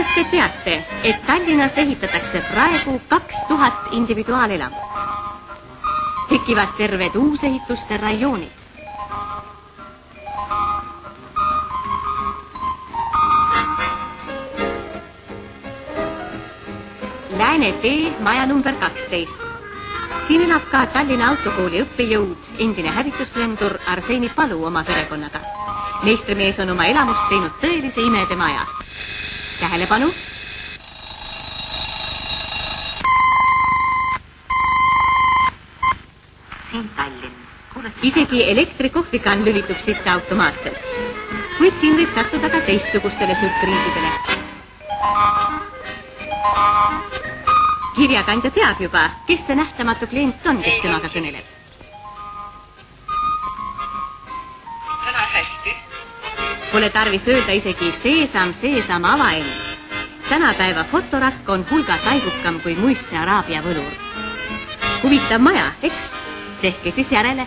Kas te teate, et Tallinnas ehitatakse praegu 2000 individuaalelamut? Tekivad terved uusehituste rajoonid. Lääne tee, maja number 12. Siin elab ka Tallinna autokooli õppejõud, endine hävituslendur Arseni Palu oma perekonnaga. Meistrimees on oma elamust teinud tõelise imede maja. Tähelepanu! Siin Tallinn. Isegi elektrikohvikan lülitub sisse automaatselt. Kuid siin võib sattuda ka teistsugustele sürpriisidele. Kirjakandja teab juba, kes see nähtamatu klient on, kes temaga kõneleb. Täna hästi. Pole tarvis öelda isegi seesam avaend. Tänapäeva fotorakk on hulga taigukam kui muistne araabia võlur. Huvitav maja, eks? Tehke siis järele.